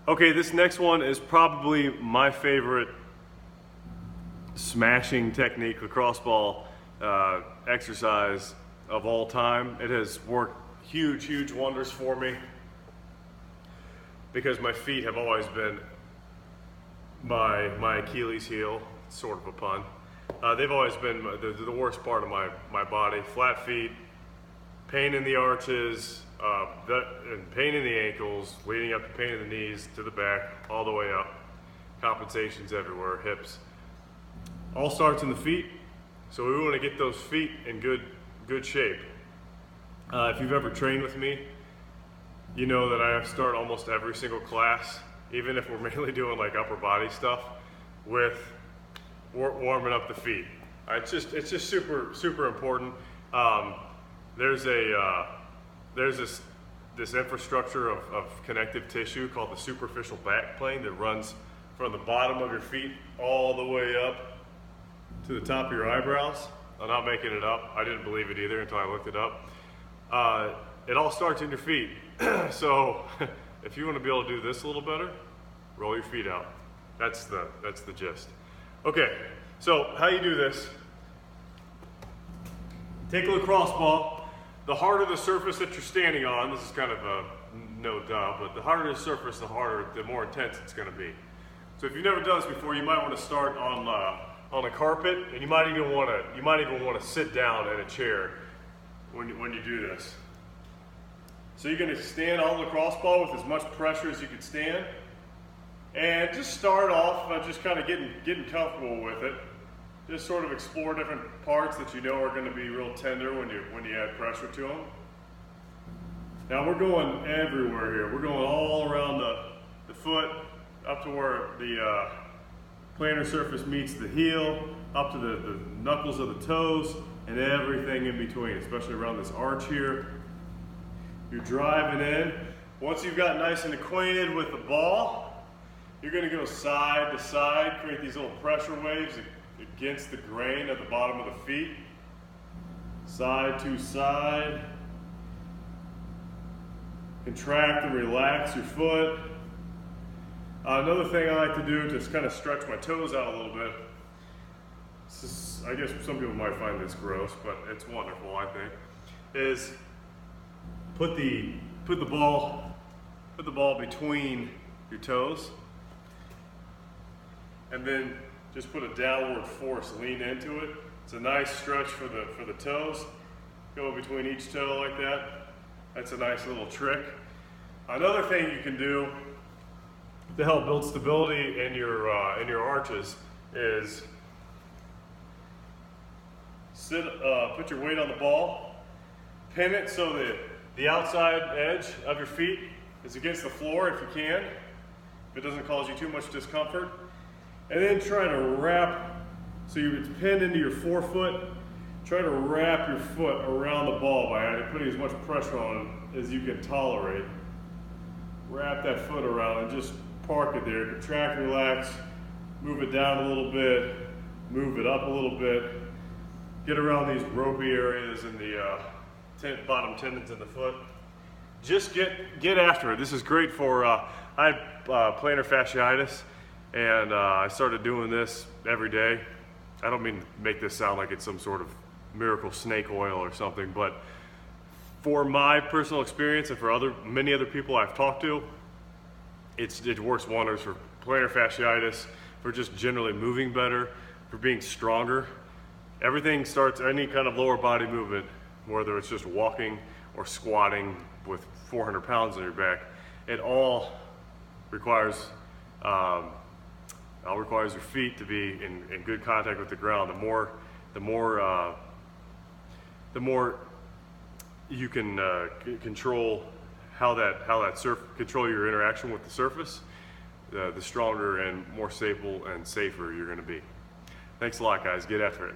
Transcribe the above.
Okay, this next one is probably my favorite smashing technique, lacrosse ball exercise of all time. It has worked huge wonders for me because my feet have always been my Achilles heel, sort of a pun. They've always been the worst part of my body. Flat feet, pain in the arches, and pain in the ankles, leading up to pain in the knees, to the back, all the way up. Compensations everywhere, hips. All starts in the feet, so we want to get those feet in good shape. If you've ever trained with me, you know that I start almost every single class, even if we're mainly doing like upper body stuff, with warming up the feet. It's just super important. There's this infrastructure of connective tissue called the superficial back plane that runs from the bottom of your feet all the way up to the top of your eyebrows. I'm not making it up. I didn't believe it either until I looked it up. It all starts in your feet. So if you want to be able to do this a little better, roll your feet out. That's the gist. Okay, so how you do this? Take a lacrosse ball. The harder the surface that you're standing on, this is kind of a no duh, but the harder the surface, the more intense it's going to be. So if you've never done this before, you might want to start on a carpet, and you might even want to sit down in a chair when you do this. So you're going to stand on the lacrosse ball with as much pressure as you can stand, and just start off by just kind of getting comfortable with it. Just sort of explore different parts that you know are going to be real tender when you add pressure to them. Now we're going everywhere here. We're going all around the foot, up to where the plantar surface meets the heel, up to the knuckles of the toes, and everything in between, especially around this arch here. You're driving in. Once you've got nice and acquainted with the ball, you're going to go side to side, create these little pressure waves against the grain at the bottom of the feet. Side to side. Contract and relax your foot. Another thing I like to do to kind of stretch my toes out a little bit. I guess some people might find this gross, but it's wonderful, I think. Is put the ball between your toes, and then just put a downward force, lean into it. It's a nice stretch for the toes. Go between each toe like that. That's a nice little trick. Another thing you can do to help build stability in your arches is put your weight on the ball, pin it so that the outside edge of your feet is against the floor if you can, if it doesn't cause you too much discomfort. And then try to wrap, so it's pinned into your forefoot. Try to wrap your foot around the ball by putting as much pressure on it as you can tolerate. Wrap that foot around and just park it there. Contract, relax, move it down a little bit, move it up a little bit. Get around these ropey areas in the bottom tendons in the foot. Just get after it. This is great for, I had plantar fasciitis, and I started doing this every day. I don't mean to make this sound like it's some sort of miracle snake oil or something, but for my personal experience and for many other people I've talked to, it works wonders for plantar fasciitis, for just generally moving better, for being stronger. Everything starts, any kind of lower body movement, whether it's just walking or squatting with 400 pounds on your back, it all requires your feet to be in good contact with the ground. The more you can control control your interaction with the surface, the stronger and more stable and safer you're going to be. Thanks a lot, guys. Get after it.